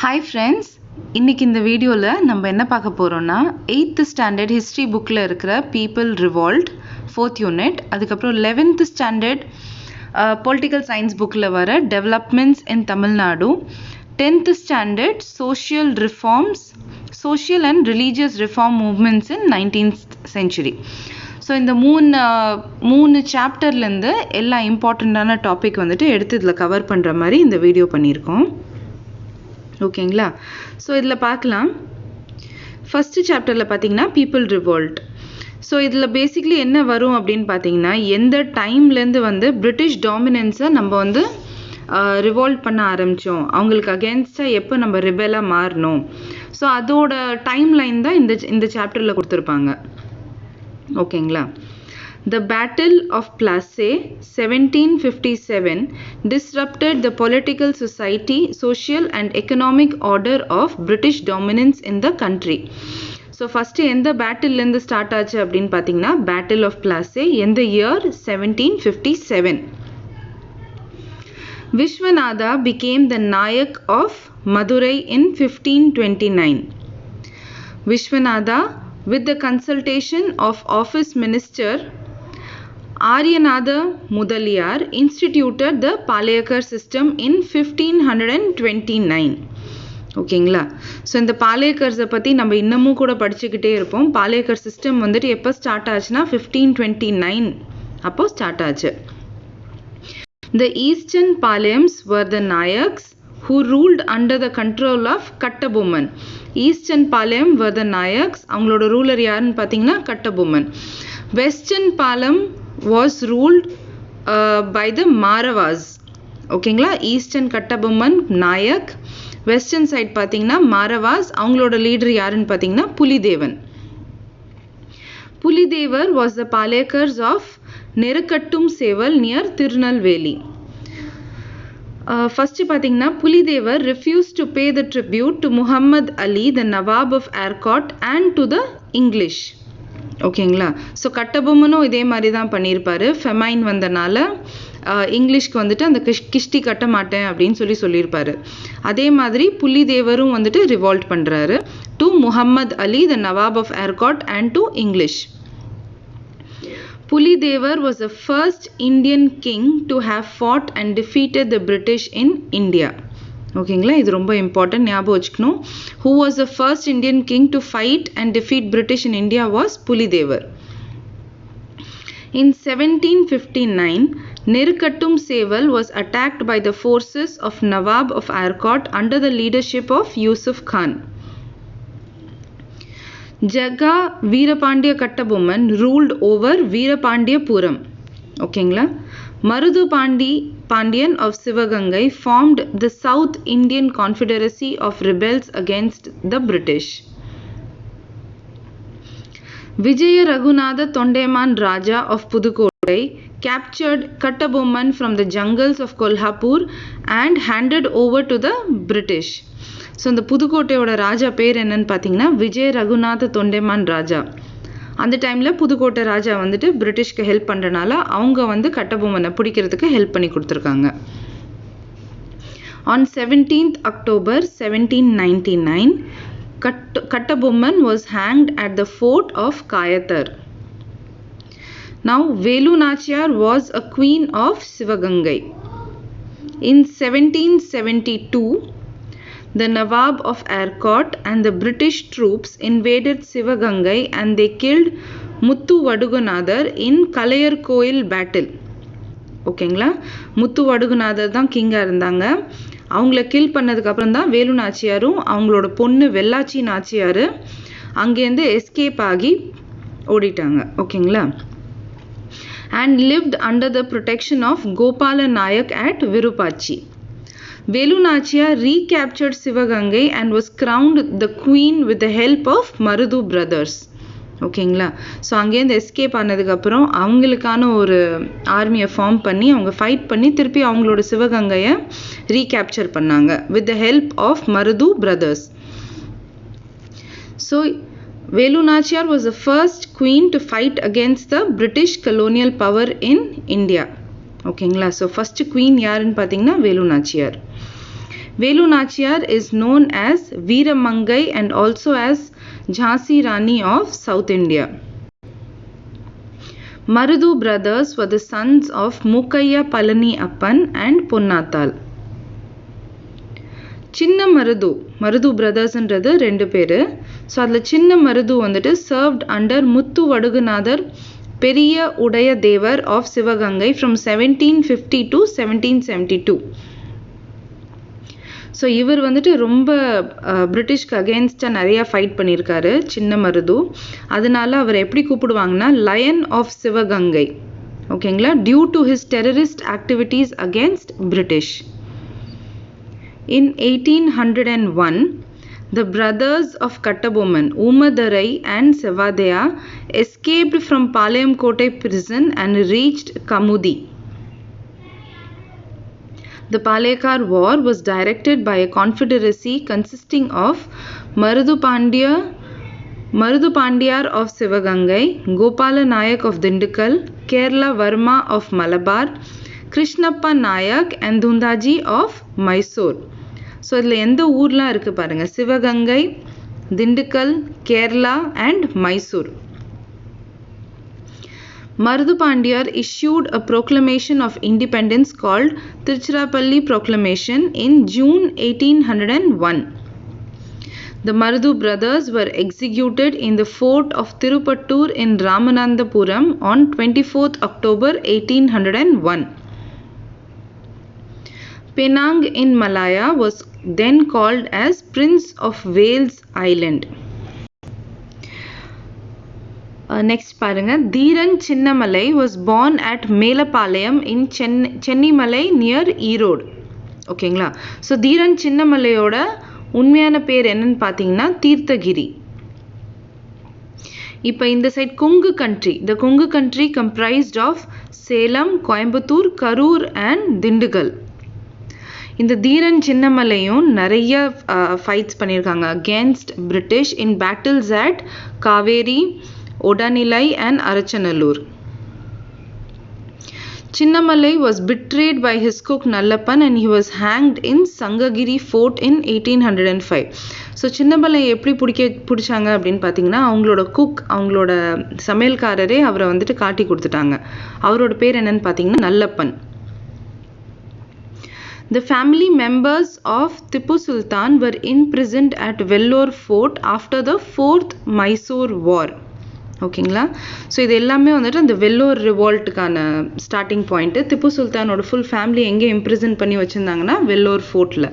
Hi friends, இன்னைக்கு இந்த வீடியோல நம்ம என்ன பார்க்க போறோம்னா 8th ஸ்டாண்டர்ட் ஹிஸ்டரி புக்ல இருக்கிற பீப்பிள் ரிவால்ட் 4th யூனிட், அதுக்கப்புறம் 11th ஸ்டாண்டர்ட் பொலிட்டிக்கல் சயின்ஸ் புக்ல வர developments in Tamil Nadu, 10th standard social and religious reform movements in 19th century. So இந்த மூணு சாப்டர்லேருந்து எல்லா இம்பார்ட்டண்ட்டான டாபிக் வந்துட்டு எடுத்து இதில் கவர் பண்ணுற மாதிரி இந்த வீடியோ பண்ணியிருக்கோம். ஓகேங்களா? ஸோ இதில் பார்க்கலாம். ஃபஸ்ட்டு சாப்டரில் பார்த்தீங்கன்னா பீப்புள் ரிவோல்ட். ஸோ இதில் பேசிக்லி என்ன வரும் அப்படின்னு பார்த்தீங்கன்னா, எந்த டைம்லேருந்து வந்து பிரிட்டிஷ் டாமினன்ஸை நம்ம வந்து ரிவால்ட் பண்ண ஆரம்பித்தோம், அவங்களுக்கு அகேன்ஸ்டாக எப்போ நம்ம ரிபெலாக மாறணும், ஸோ அதோட டைம் லைன் தான் இந்த சாப்டரில் கொடுத்துருப்பாங்க. ஓகேங்களா? The Battle of Plassey 1757 disrupted the political society, social and economic order of British dominance in the country. So first எந்த பேட்டில்லேருந்து ஸ்டார்ட் ஆச்சு அப்படின்னு பார்த்தீங்கன்னா, பேட்டில் ஆஃப் பிளாசே எந்த year 1757. Vishwanatha became the Nayak of Madurai in 1529. Vishwanatha, with the consultation of office minister Aryanatha Mudaliyar, instituted the Palaikar system in 1529. ஓகேங்களா? So இந்த பாலேக்கர்ஸை பற்றி நம்ம இன்னமும் கூட படிச்சுக்கிட்டே இருப்போம். பாலேக்கர் சிஸ்டம் வந்துட்டு எப்போ ஸ்டார்ட் ஆச்சுன்னா 1529 அப்போ ஸ்டார்ட் ஆச்சு. The Eastern Palayams were the Nayaks who ruled under the control of Kattabomman. Eastern Palayam were the Nayaks, அவங்களோட ரூலர் யாருன்னு பார்த்தீங்கன்னா Kattabomman. Western Palayam was ruled by the Maravas. ஓகேங்களா? Eastern Kattabomman Nayak, western side பார்த்தீங்கன்னா மாரவாஸ், அவங்களோட leader யாருன்னு பார்த்தீங்கன்னா Pulithevan. Pulithevar was the Palegars of Nerkattum Seval near Tirunelveli. First பார்த்தீங்கன்னா புலிதேவர் refused to pay the tribute to Muhammad Ali, the Nawab of Arcot, and to the English. ஓகேங்களா? So கட்டபொம்மனும் இதே மாதிரி தான் பண்ணியிருப்பாரு. ஃபெமைன் வந்தனால இங்கிலீஷ்க்கு வந்துட்டு அந்த கிஷ்டி கட்ட மாட்டேன் அப்படின்னு சொல்லியிருப்பாரு. அதே மாதிரி புலிதேவரும் வந்துட்டு ரிவால்ட் பண்ணுறாரு to Muhammad Ali, the nawab of Arcot, and to English. Pulithevar was the first Indian king to have fought and defeated the British in India. ஓகேங்களா? இது ரொம்ப இம்பார்ட்டன்ட், ஞாபகம் வச்சுக்கணும். Who was the first Indian king to fight and defeat British in India was Puli Thevar. In 1759, Nirukattum Seval was attacked by the forces of Nawab of Arcot under the leadership of Yusuf Khan. Jaga Veerapandiya Kattabomman ruled over Veerapandiyapuram. ஓகேங்களா? Marudhu Pandian of Sivagangai formed the South Indian Confederacy of rebels against the British. Vijaya Raghunatha Tondeman Raja of Pudukkottai captured Kattabomman from the jungles of Kolhapur and handed over to the British. So இந்த புதுக்கோட்டையோட ராஜா பேர் என்னன்னு பார்த்தீங்கன்னா விஜய ரகுநாத தொண்டைமான் ராஜா. அந்த டைமில் புதுக்கோட்டை ராஜா வந்துட்டு பிரிட்டிஷ்க்கு help பண்ணுறனால அவங்க வந்து கட்டபொம்மனை பிடிக்கிறதுக்கு ஹெல்ப் பண்ணி கொடுத்துருக்காங்க. On 17th October 1799, Kattabomman was hanged at the fort of Kayathar. Now, Velu Nachiyar was a queen of Sivagangai. In 1772, the Nawab of Arcot and the British troops invaded Sivagangai and they killed Muthu Vaduganadhar in Kalayarkoil battle. ஓகேங்களா? முத்து வடுகுநாதர் தான் கிங்காக இருந்தாங்க. அவங்கள kill பண்ணதுக்கு அப்புறம் தான் வேலு நாச்சியாரும் அவங்களோட பொண்ணு வெள்ளாச்சி நாச்சியார் அங்கேருந்து எஸ்கேப் ஆகி ஓடிட்டாங்க. ஓகேங்களா? and lived under the protection of Gopala Nayak at Virupachi. Velu Nachiyar recaptured Sivagangai and was crowned the queen with the help of Marudu brothers. ஓகேங்களா? ஸோ அங்கேருந்து எஸ்கேப் ஆனதுக்கப்புறம் அவங்களுக்கான ஒரு ஆர்மியை ஃபார்ம் பண்ணி அவங்க ஃபைட் பண்ணி திருப்பி அவங்களோட சிவகங்கையை ரீகேப்சர் பண்ணாங்க with the help of Marudhu brothers. So Velu Nachiyar was the first queen to fight against the British colonial power in India. ஓகேங்களா? ஸோ ஃபர்ஸ்ட் குவீன் யாருன்னு பார்த்தீங்கன்னா Velu Nachiyar. Velu Nachiyar is known as Veeramangai and also as Jhansi Rani of South India. Marudu brothers were the sons of Mukaiya Palani Appan and Ponnathal. Chinna Marudu brothers என்றது ரெண்டு பேரு. So அதில் சின்ன மருது வந்துட்டு served under முத்து வடுகுநாதர் பெரிய உடைய தேவர் of Sivaganga from 1750 to 1772. So இவர் வந்துட்டு ரொம்ப பிரிட்டிஷ்க்கு அகேன்ஸ்டாக நிறையா ஃபைட் பண்ணியிருக்காரு சின்ன மருது. அதனால அவர் எப்படி கூப்பிடுவாங்கன்னா லயன் ஆஃப் சிவகங்கை. ஓகேங்களா, due to his terrorist activities against British. In 1801, the brothers of Kattabomman, Umadurai and Sevadaya, escaped from Palayamkottai prison and reached Kamudi. The Palakkar War was directed by a confederacy consisting of Marudu Pandiyar of Sivagangai, Gopala Nayak of Dindigul, Kerala Varma of Malabar, Krishnappa Nayak and Dhundaji of Mysore. So இதில் எந்த ஊர்லாம் இருக்குது பாருங்கள், Sivaganga, Dindigul, Kerala and Mysore. Marudu Pandiyar issued a proclamation of independence called Tiruchirappalli Proclamation in June 1801. The Marudu brothers were executed in the fort of Tirupattur in Ramanandapuram on 24th October 1801. Penang in Malaya was then called as Prince of Wales Island. Next பாருங்க, Dheeran Chinnamalai was born at Melapalayam in Chennimalai near Erode. ஓகேங்களா, so தீரன் சின்னமலையோட உண்மையான பேர் என்னன்னு பார்த்தீங்கன்னா தீர்த்தகிரி. இப்போ இந்த side Kongu country, the Kongu country comprised of Salem, Coimbatore, Karur and Dindigul. இந்த தீரன் சின்னமலையும் நிறைய ஃபைட்ஸ் பண்ணியிருக்காங்க against British in battles at Kaveri, Odanilai and Arachalur. Chinnamalai was betrayed by his cook Nallappan and he was hanged in Sangagiri fort in 1805. So Chinnamalai எப்படி பிடிச்சாங்க அப்படின்னு பார்த்தீங்கன்னா அவங்களோட குக், அவங்களோட சமையல்காரரே அவரை வந்துட்டு காட்டி கொடுத்துட்டாங்க. அவரோட பேர் என்னன்னு பார்த்தீங்கன்னா Nallappan. The family members of Tipu Sultan were imprisoned at Vellore Fort after the 4th Mysore War. ஓகேங்களா, ஸோ இது எல்லாமே வந்துட்டு அந்த வெல்லோர் ரிவால்ட்டுக்கான ஸ்டார்டிங் பாயிண்ட்டு. திப்பு சுல்தானோட ஃபுல் ஃபேமிலி எங்கே இம்ப்ரிசன் பண்ணி வச்சுருந்தாங்கன்னா வெல்லோர் ஃபோர்ட்டில்.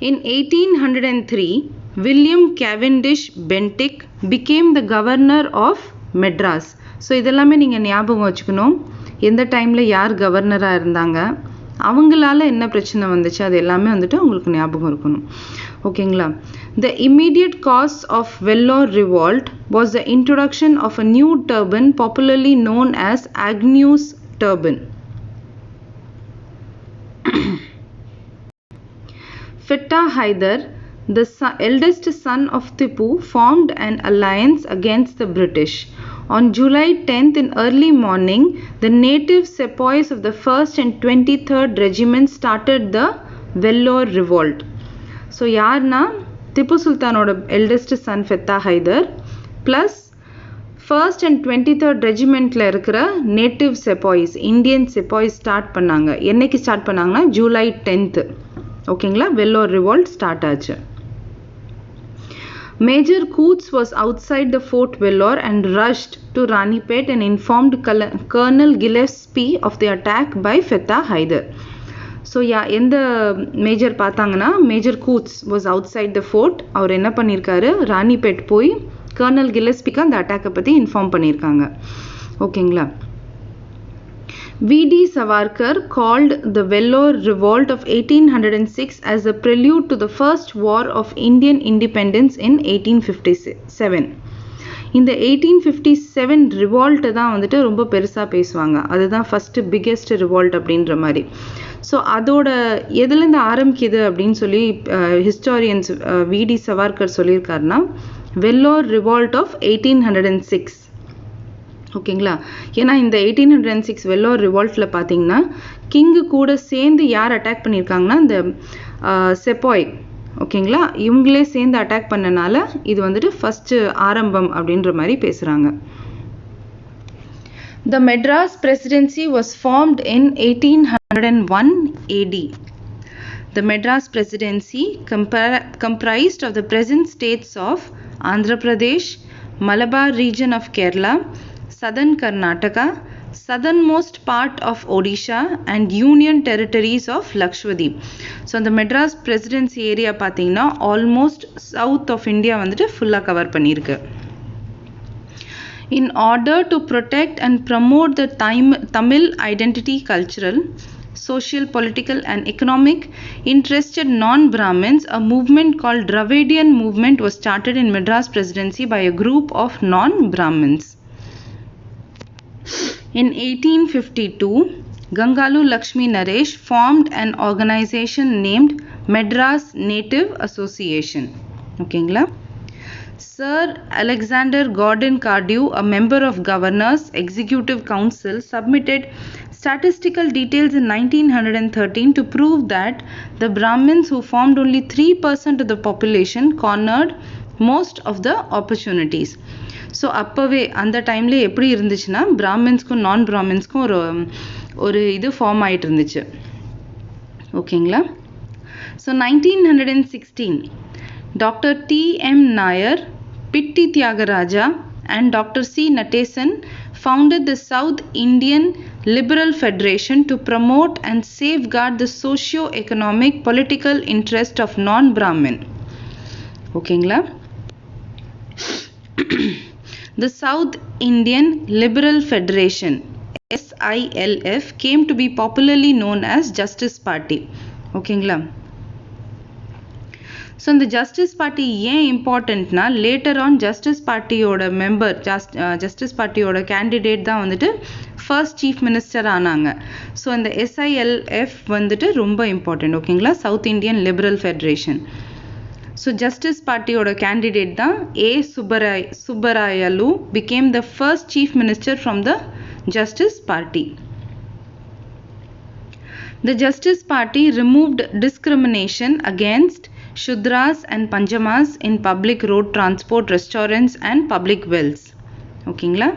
In 1803, William Cavendish Bentinck became the governor of Madras. So இதெல்லாமே நீங்கள் ஞாபகம் வச்சுக்கணும், எந்த டைமில் யார் கவர்னராக இருந்தாங்க, அவங்களால என்ன பிரச்சனை வந்துச்சு, அது எல்லாமே வந்துட்டு உங்களுக்கு ஞாபகம் இருக்கணும். ஓகேங்களா. The immediate cause of Vellore revolt was the introduction of a new turban popularly known as Agnew's turban. Fettah Haidar, the eldest son of Tipu, formed an alliance against the British. On July 10th in early morning, the native sepoys of the 1st and 23rd regiment started the Vellore revolt. So யார்னா திப்பு சுல்தானோட eldest son Fateh Haidar plus 1st and 23rd ரெஜிமெண்ட்டில் இருக்கிற native sepoys, Indian sepoys start பண்ணாங்க. என்னைக்கு start பண்ணாங்கன்னா July 10th. ஓகேங்களா, Vellore revolt start ஆச்சு. Major Coots was outside the Fort Vellore and rushed to Ranipet and informed Colonel Gillespie of the attack by Fettah Haidar. So எந்த major பார்த்தாங்கன்னா major Coots was outside the fort. அவர் என்ன பண்ணியிருக்காரு, ராணிபேட் போய் kernel கில்லஸ்பிக்கு அந்த அட்டாக்கை பற்றி inform பண்ணியிருக்காங்க. ஓகேங்களா. V.D. Savarkar called the Vellore revolt of 1806 as a prelude to the first war of Indian independence in 1857. இந்த 1857 ரிவால்ட்டு தான் வந்துட்டு ரொம்ப பெருசாக பேசுவாங்க. அதுதான் ஃபஸ்ட்டு பிக்கெஸ்ட் ரிவால்ட் அப்படின்ற மாதிரி. ஸோ அதோட எதுலேருந்து ஆரம்பிக்குது அப்படின்னு சொல்லி ஹிஸ்டாரியன்ஸ் V.D. சவார்கர் சொல்லியிருக்காருன்னா வெல்லோர் ரிவால்ட் ஆஃப் 1806. ஓகேங்களா. ஏன்னா இந்த 1806 வெல்லோர் ரிவால்ட்டில் பார்த்தீங்கன்னா கிங்கு கூட சேர்ந்து யார் அட்டாக் பண்ணியிருக்காங்கன்னா இந்த செப்பாய் ஓகேங்களா இவங்களே சேர்ந்து அட்டாக் பண்ணனால இது வந்துட்டு ஃபர்ஸ்ட் ஆரம்பம் அப்படின்ற மாதிரி பேசுகிறாங்க. The Madras Presidency was formed in 1801 AD. The Madras Presidency comprised of the present states of Andhra Pradesh, Malabar region of Kerala, southern Karnataka, southernmost part of Odisha and Union territories of Lakshadweep. So the Madras Presidency area பார்த்தீங்கன்னா almost south of India வந்துட்டு ஃபுல்லாக cover பண்ணியிருக்கு. In order to protect and promote the Tamil identity, cultural, social, political and economic interested non-Brahmins, a movement called Dravidian movement was started in Madras Presidency by a group of non-Brahmins. In 1852, Gangalu Lakshmi Naresh formed an organization named Madras Native Association. Okay, Sir Alexander Gordon Cardew, a member of Governor's Executive Council, submitted statistical details in 1913 to prove that the Brahmins, who formed only 3% of the population, cornered most of the opportunities. So அப்போவே அந்த டைம்ல எப்படி இருந்துச்சுன்னா பிராமின்ஸ்க்கும் நான் பிராமின்ஸ்க்கும் ஒரு இது form ஆகிட்டு இருந்துச்சு ஓகேங்களா. So 1916 Dr. T.M. Nair, Pitti Tyagaraja and Dr. C. Natesan founded the South Indian Liberal Federation to promote and safeguard the socio-economic political interest of non-Brahmin. ஓகேங்களா. The South Indian Liberal Federation SILF came to be popularly known as Justice Party. ஓகேங்களா. So இந்த Justice Party ஏன் இம்பார்ட்டண்ட்னா later on Justice பார்ட்டியோட member Justice பார்ட்டியோட candidate தான் வந்துட்டு first chief minister ஆனாங்க. ஸோ இந்த SILF வந்துட்டு ரொம்ப இம்பார்ட்டண்ட் ஓகேங்களா. South Indian Liberal Federation. So Justice பார்ட்டியோட கேண்டிடேட் தான் Subbarayalu became the first chief minister from the Justice Party. The Justice Party removed discrimination against Shudras and Panjamas in public road transport, restaurants and public wells. ஓகேங்களா.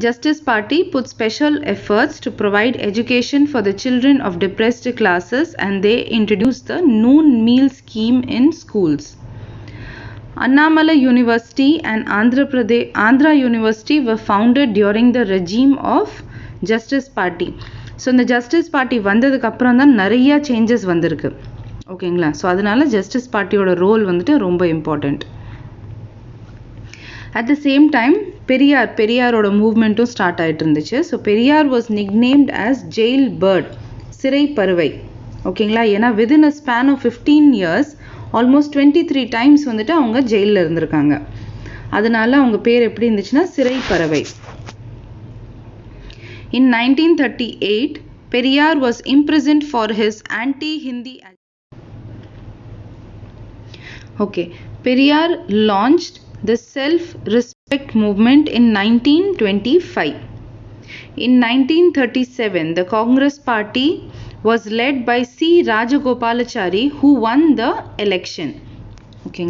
Justice Party put special efforts to provide education for the children of depressed classes and they introduced the noon meal scheme in schools. Annamalai University and Andhra University were founded during the regime of Justice Party. So இந்த Justice party வந்ததுக்கு அப்புறம் தான் நிறைய changes வந்திருக்கு ஓகேங்களா. So அதனால justice பார்ட்டியோட role வந்துட்டு ரொம்ப important. At the same time பெரியாரோட மூவ்மெண்ட்டும் ஸ்டார்ட் ஆகிட்டு இருந்துச்சு. So Periyar was nicknamed as jail bird, சிறை பறவை ஓகேங்களா. ஏன்னா within a span of 15 years almost 23 times வந்துட்டு அவங்க ஜெயிலில் இருந்திருக்காங்க. அதனால அவங்க பேர் எப்படி இருந்துச்சுன்னா சிறை பறவை. In 1938, Periyar was imprisoned for his anti-Hindi. Okay, Periyar launched the self-respect movement in 1925. In 1937, the Congress party was led by C. Rajagopalachari who won the election. Okay,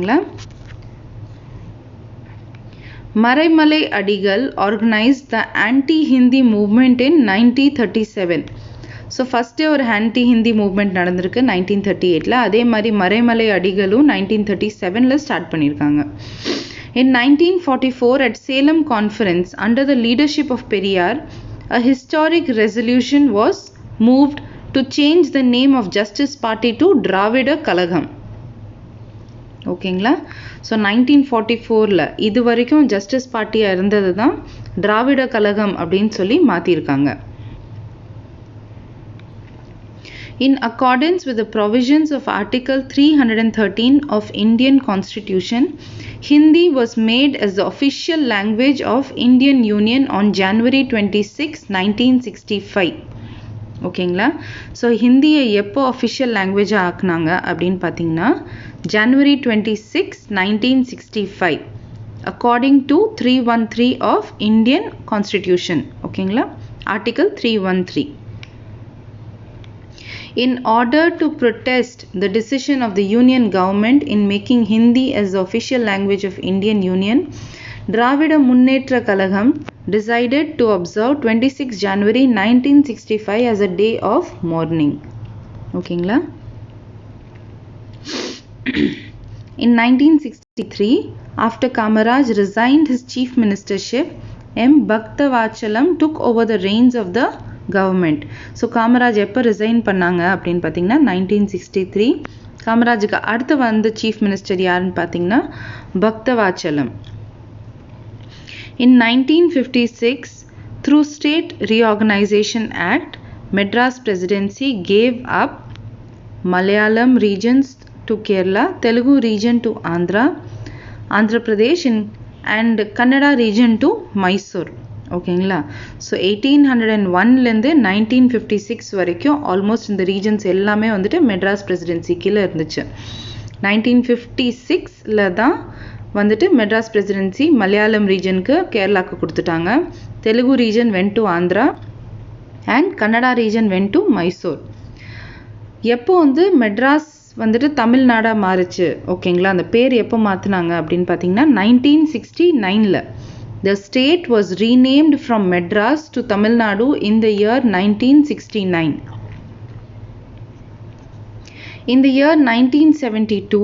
Maraimalai Adigal organized the anti-Hindi movement in 1937. So ஃபஸ்ட்டே ஒரு anti Hindi movement நடந்திருக்கு 1938. அதே மாதிரி Maraimalai அடிகளும் 1937 start பண்ணியிருக்காங்க. In 1944 at Salem Conference under the leadership of Periyar, a historic resolution was moved to change the name of Justice Party to Dravida Kalagam. ஓகேங்களா. So 1944 இது வரைக்கும் justice பார்ட்டியாக இருந்தது தான் திராவிட கழகம் அப்படின்னு சொல்லி மாற்றிருக்காங்க. In accordance with the provisions of Article 313 of Indian Constitution, Hindi was made as the official language of Indian Union on January 26, 1965. ஓகேங்களா. So ஹிந்தியை எப்போ அஃபிஷியல் லாங்குவேஜாக ஆக்குனாங்க அப்படின்னு பார்த்தீங்கன்னா January 26, 1965 according to 313 of Indian Constitution. ஓகேங்களா. Article 313. In order to protest the decision of the Union government in making Hindi as the official language of Indian Union, Dravida Munnetra Kalagam decided to observe 26 January 1965 as a day of mourning. Okay, in 1963, after Kamaraj resigned his chief ministership, M. Bhaktavachalam took over the reins of the government. So Kamaraj எப்போ resign பண்ணாங்க அப்படின்னு பார்த்தீங்கன்னா 1963. காமராஜுக்கு அடுத்து வந்த chief minister யாருன்னு பார்த்தீங்கன்னா Bakthavachalam. In 1956, through State Reorganization Act, Madras Presidency gave up Malayalam regions to Kerala, Telugu region to Andhra Pradesh and Kannada region to Mysore. ஓகேங்களா. So 1801லேருந்து 1956 வரைக்கும் ஆல்மோஸ்ட் இந்த ரீஜன்ஸ் எல்லாமே வந்துட்டு மெட்ராஸ் பிரசிடென்சி கீழே இருந்துச்சு. 1956ல் தான் வந்துட்டு மெட்ராஸ் பிரசிடென்சி மலையாளம் ரீஜனுக்கு கேரளாவுக்கு கொடுத்துட்டாங்க. Telugu region went to Andhra and Kannada region went to Mysore. எப்போ வந்து மெட்ராஸ் வந்துட்டு தமிழ்நாடாக மாறுச்சு ஓகேங்களா, அந்த பேர் எப்போ மாற்றினாங்க அப்படின்னு பார்த்தீங்கன்னா 1969ல். The state was renamed from Madras to Tamil Nadu in the year 1969. In the year 1972,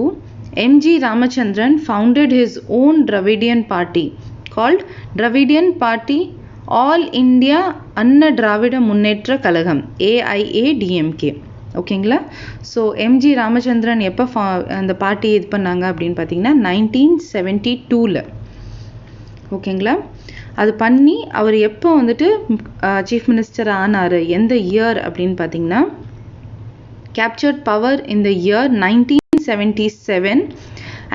M.G. Ramachandran founded his own Dravidian party called Dravidian Party All India Anna Dravida Munnetra Kalagam, AIADMK. ஓகேங்களா. So MG Ramachandran எப்போ அந்த party இது பண்ணாங்க அப்படின்னு பார்த்தீங்கன்னா 1972ல். ஓகேங்களா. அது பண்ணி அவர் எப்போ வந்துட்டு சீஃப் மினிஸ்டர் ஆனார், எந்த இயர் அப்படின்னு பார்த்தீங்கன்னா captured power in the year 1977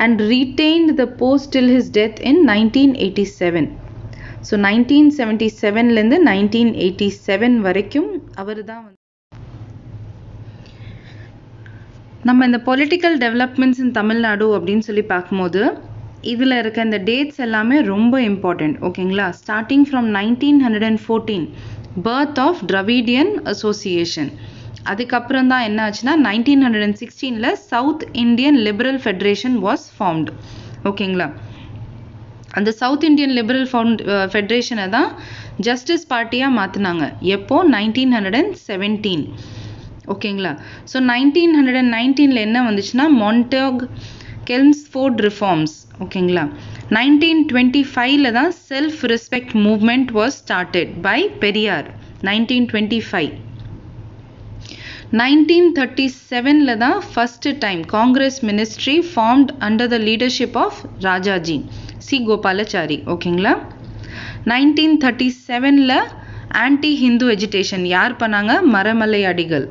and retained the post till his death in 1987. So 1977லேருந்து 1987 வரைக்கும் அவர் தான். நம்ம இந்த பொலிட்டிக்கல் டெவலப்மெண்ட்ஸ் இன் தமிழ்நாடு அப்படின்னு சொல்லி பார்க்கும்போது இதில் இருக்க இந்த டேட்ஸ் எல்லாமே ரொம்ப இம்பார்ட்டண்ட். ஓகேங்களா. Starting from 1914 birth of Dravidian association. அதுக்கப்புறம் தான் என்ன ஆச்சுன்னா 1916ல் South Indian Liberal Federation was formed. ஓகேங்களா. அந்த சவுத் இந்தியன் லிபரல் ஃபெடரேஷனை தான் ஜஸ்டிஸ் பார்ட்டியாக மாற்றினாங்க. எப்போ 1917. ஓகேங்களா. ஸோ 1919ல் என்ன வந்துச்சுன்னா மான்டேக் கெல்ம்ஸ்ஃபோர்ட் ரிஃபார்ம்ஸ். ஓகேங்களா. 1925ல் தான் self respect movement was started by Periyar. 1925. 1937ல் தான் first time Congress ministry formed under the leadership of Rajaji C Gopalachari. ஓகேங்களா. 1937ல் ஆன்டி ஹிந்து எஜிடேஷன் யார் பண்ணாங்க, மரமலை அடிகள்.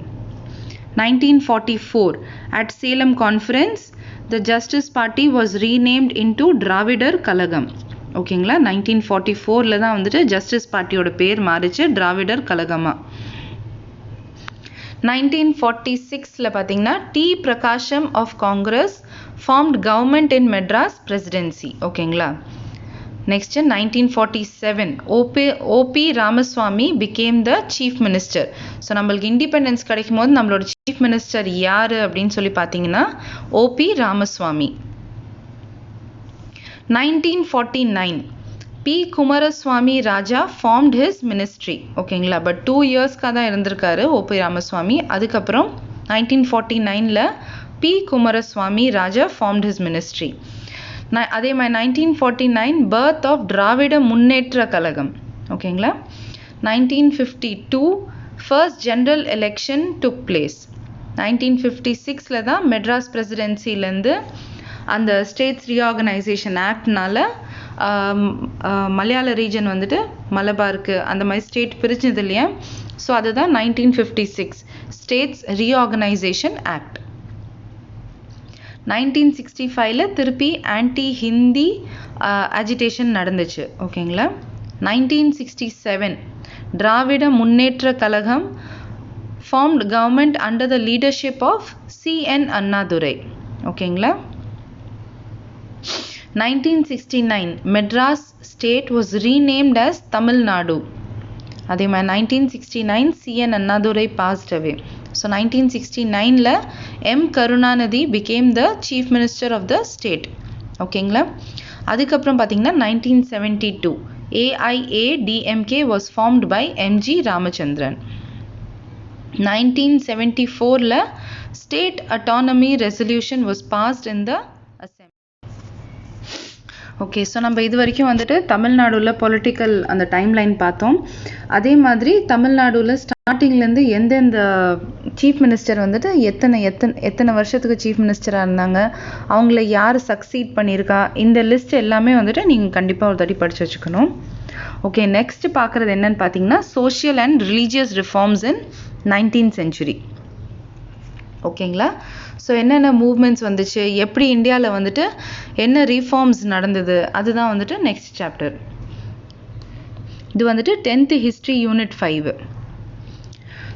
1944 at Salem Conference the Justice Party was renamed into Dravidar Kalagam. ஓகேங்களா. 1944ல் தான் வந்துட்டு ஜஸ்டிஸ் பார்ட்டியோட பேர் மாறிச்சு டிராவிடர் கலகமா. 1946ல் பார்த்தீங்கன்னா T Prakasam of Congress formed government in Madras presidency. ஓகேங்களா. Next 1947 OP Ramaswamy became the chief minister. ஸோ நம்மளுக்கு இண்டிபெண்டன்ஸ் கிடைக்கும் போது நம்மளோட சீஃப் மினிஸ்டர் யார் அப்படின்னு சொல்லி பார்த்தீங்கன்னா OP Ramaswamy. 1949 P Kumaraswamy Raja formed his ministry. ஓகேங்களா. பட் 2 இயர்ஸ்க்காக தான் இருந்திருக்காரு ஓபி ராமசுவாமி. அதுக்கப்புறம் 1949ல் P Kumaraswamy Raja formed his ministry. அதே மாதிரி 1949 பர்த் ஆஃப் திராவிட முன்னேற்ற கழகம். ஓகேங்களா. 1952 first general election took place. 1956ல் தான் மெட்ராஸ் பிரசிடென்சிலேருந்து அந்த ஸ்டேட்ஸ் ரீஆர்கனைசேஷன் ஆக்ட்னால மலையாள ரீஜன் வந்துட்டு மலபாருக்கு அந்த மாதிரி ஸ்டேட் பிரிச்சது இல்லையா. ஸோ அதுதான் 1956 ஸ்டேட்ஸ் ரீஆர்கனைசேஷன் ஆக்ட். 1965ல் திருப்பி ஆன்டி ஹிந்தி அஜிடேஷன் நடந்துச்சு. ஓகேங்களா. 1967 Dravida Munnetra Kazhagam formed government under the leadership of C.N. Annadurai. ஓகேங்களா. 1969 Madras state was renamed as Tamil Nadu அதே மாதிரி 1969 CN Annadurai passed away. So 1969ல M Karunanidhi became the chief minister of the state. ஓகேங்களா. அதுக்கப்புறம் பார்த்தீங்கன்னா 1972 AIADMK was formed by MG Ramachandran. 1974ல state autonomy resolution was passed in the assembly. Okay, so நம்ம இது வரைக்கும் வந்துட்டு தமிழ்நாடுல பொலிட்டிக்கல் அந்த timeline பார்த்தோம். அதே மாதிரி தமிழ்நாடுல ஸ்டார்டிங்லேருந்து எந்தெந்த சீஃப் மினிஸ்டர் வந்துட்டு எத்தனை வருஷத்துக்கு சீஃப் மினிஸ்டராக இருந்தாங்க, அவங்கள யார் சக்சீட் பண்ணியிருக்கா, இந்த லிஸ்ட் எல்லாமே வந்துட்டு நீங்கள் கண்டிப்பாக ஒரு தட்டி படித்து வச்சுக்கணும். ஓகே, நெக்ஸ்ட் பார்க்குறது என்னன்னு பார்த்தீங்கன்னா social and religious reforms in 19th century. ஓகேங்களா. ஸோ என்னென்ன மூவ்மெண்ட்ஸ் வந்துச்சு, எப்படி இந்தியாவில் வந்துட்டு என்ன ரீஃபார்ம்ஸ் நடந்தது, அதுதான் வந்துட்டு நெக்ஸ்ட் சாப்டர். இது வந்துட்டு 10th history unit 5.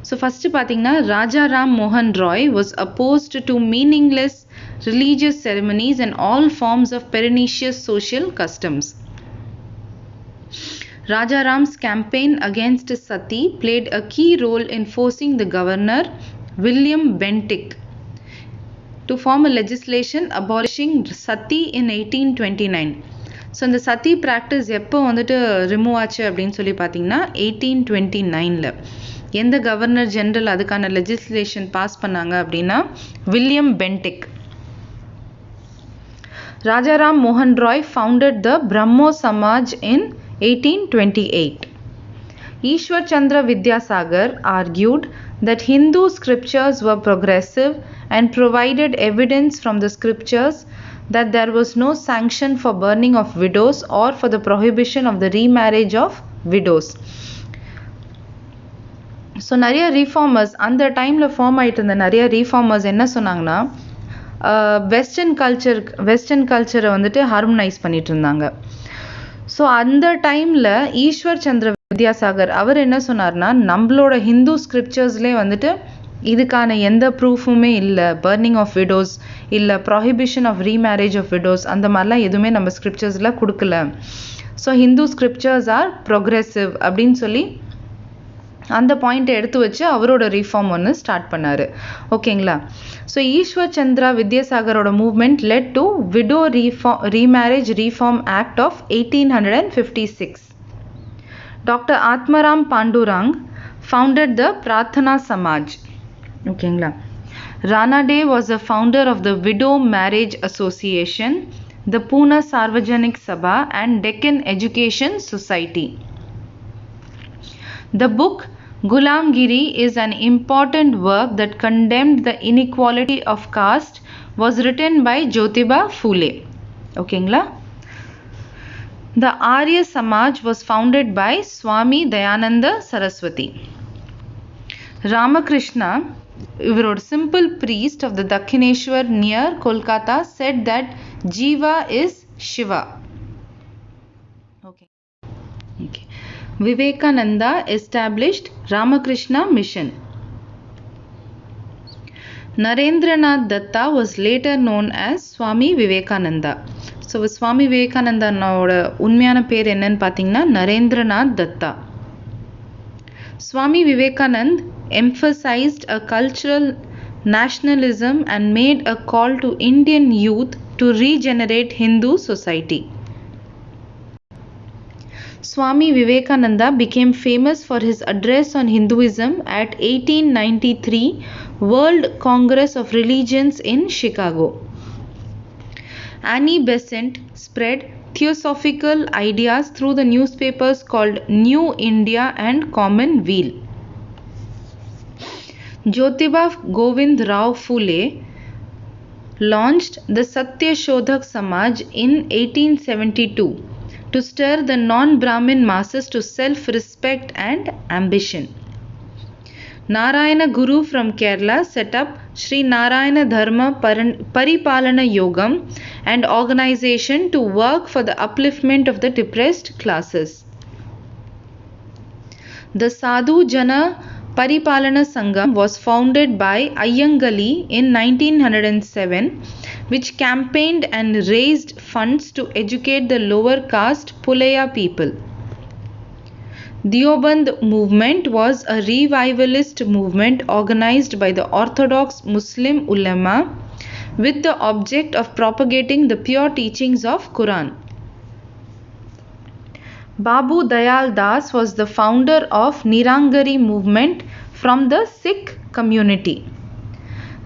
So first பார்த்தீங்கன்னா ராஜா ராம் மோகன் Roy was opposed to meaningless religious ceremonies and all forms of pernicious social customs. Rajaram's campaign against sati played a key role in forcing the governor William Bentinck to form a legislation abolishing sati in 1829. So இந்த சதி practice எப்போ வந்துட்டு remove ஆச்சு அப்படின்னு சொல்லி பார்த்தீங்கன்னா 1829ல். எந்த governor general அதுக்கான லெஜிஸ்லேஷன் பாஸ் பண்ணாங்க அப்படின்னா William Bentinck. Rajaram Mohan Roy founded the Brahmo Samaj in 1828. Ishwar Chandra Vidyasagar argued that Hindu scriptures were progressive and provided evidence from the scriptures that there was no sanction for burning of widows or for the prohibition of the remarriage of widows. So நிறைய reformers அந்த டைமில் form ஆகிட்டு இருந்த நிறைய reformers என்ன சொன்னாங்கன்னா western கல்ச்சரை வந்துட்டு ஹார்மனைஸ் பண்ணிட்டு இருந்தாங்க. ஸோ அந்த டைமில் ஈஸ்வர் சந்திர வித்யாசாகர் அவர் என்ன சொன்னார்னா, நம்மளோட ஹிந்து ஸ்கிரிப்சர்ஸ்லேயே வந்துட்டு இதுக்கான எந்த ப்ரூஃபுமே இல்லை, பர்னிங் ஆஃப் விடோஸ் இல்லை prohibition of remarriage of widows அந்த மாதிரிலாம் எதுவுமே நம்ம ஸ்கிரிப்சர்ஸில் கொடுக்கல. So Hindu scriptures are progressive அப்படின்னு சொல்லி அந்த பாயிண்ட்டை எடுத்து வச்சு அவரோட ரீஃபார்ம் ஒன்று ஸ்டார்ட் பண்ணார். ஓகேங்களா. ஸோ ஈஸ்வர் சந்திரா வித்யாசாகரோட movement led to widow remarriage reform act of 1856. Doctor Atmaram Pandurang founded the Prarthana Samaj. ஓகேங்களா. Ranade was a founder of the widow marriage association, the Poona Sarvajanik Sabha and Deccan education society. The book Gulamgiri is an important work that condemned the inequality of caste, was written by Jyotiba Phule. Okay, the Arya Samaj was founded by Swami Dayananda Saraswati. Ramakrishna, a simple priest of the Dakshineshwar near Kolkata, said that Jiva is Shiva. Okay. Vivekananda established Ramakrishna Mission. Narendranath Datta was later known as Swami Vivekananda. So Swami Vivekananda நோட உண்மையான பேர் என்னன்னு பார்த்தீங்கன்னா Narendranath Datta. Swami Vivekanand emphasized a cultural nationalism and made a call to Indian youth to regenerate Hindu society. Swami Vivekananda became famous for his address on Hinduism at 1893 World Congress of Religions in Chicago. Annie Besant spread theosophical ideas through the newspapers called New India and Commonweal. Jyotiba Govind Rao Phule launched the Satya Shodhak Samaj in 1872 to stir the non-Brahmin masses to self-respect and ambition. Narayana Guru from Kerala set up Sri Narayana Dharma Paripalana Yogam, an organization to work for the upliftment of the depressed classes. The Sadhu Jana Paripalana Sangam was founded by Ayyangali in 1907, which campaigned and raised funds to educate the lower caste Pulaya people. Deoband movement was a revivalist movement organized by the Orthodox Muslim ulama with the object of propagating the pure teachings of Quran. Babu Dayal Das was the founder of Nirangari movement from the Sikh community.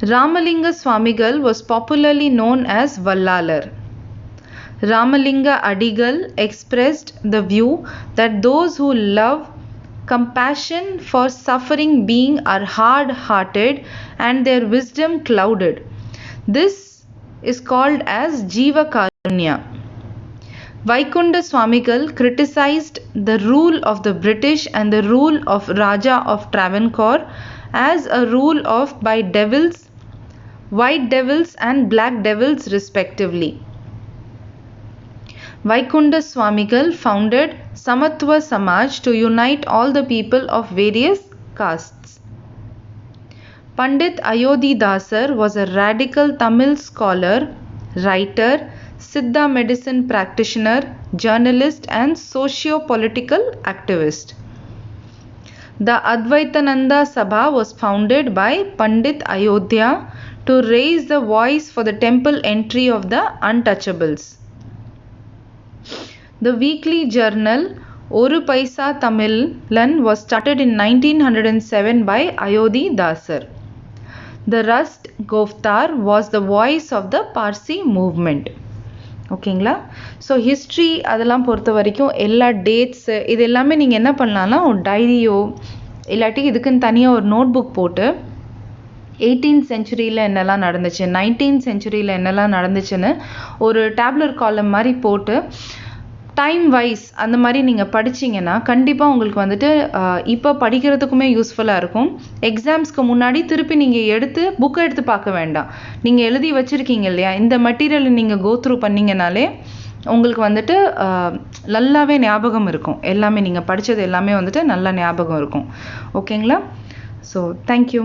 Ramalinga Swamigal was popularly known as Vallalar. Ramalinga Adigal expressed the view that those who love compassion for suffering beings are hard-hearted and their wisdom clouded. This is called as Jiva Karunya. Vaikunda Swamigal criticized the rule of the British and the rule of Raja of Travancore as a rule of by devils, white devils and black devils respectively. Vaikunda Swamigal founded Samatva Samaj to unite all the people of various castes. Pandit Ayodhi Dasar was a radical Tamil scholar, writer, Siddha medicine practitioner, journalist and socio-political activist. The Advaitananda Sabha was founded by Pandit Ayodhya to raise the voice for the temple entry of the untouchables. The weekly journal Oru Paisa Tamilan was started in 1907 by Ayodhi Dasar. The Rust Goftar was the voice of the Parsi movement. ஓகேங்களா so history அதெல்லாம் பொறுத்த வரைக்கும் எல்லா dates இது எல்லாமே நீங்கள் என்ன பண்ணலாம்னா ஒரு டைரியோ இல்லாட்டி இதுக்குன்னு தனியாக ஒரு நோட் புக் போட்டு 18th centuryயில் என்னெல்லாம் நடந்துச்சு 19th centuryயில் என்னெல்லாம் நடந்துச்சுன்னு ஒரு டேப்லர் காலம் மாதிரி போட்டு டைம் வைஸ் அந்த மாதிரி நீங்கள் படிச்சிங்கன்னா கண்டிப்பாக உங்களுக்கு வந்துட்டு இப்போ படிக்கிறதுக்குமே யூஸ்ஃபுல்லாக இருக்கும். எக்ஸாம்ஸ்க்கு முன்னாடி திருப்பி நீங்கள் எடுத்து புக்கை எடுத்து பார்க்க வேண்டாம். நீங்கள் எழுதி வச்சுருக்கீங்க இல்லையா, இந்த மெட்டீரியலை நீங்கள் கோ த்ரூ பண்ணிங்கனாலே உங்களுக்கு வந்துட்டு நல்லாவே ஞாபகம் இருக்கும். எல்லாமே நீங்கள் படித்தது எல்லாமே வந்துட்டு நல்லா ஞாபகம் இருக்கும். ஓகேங்களா? So thank you.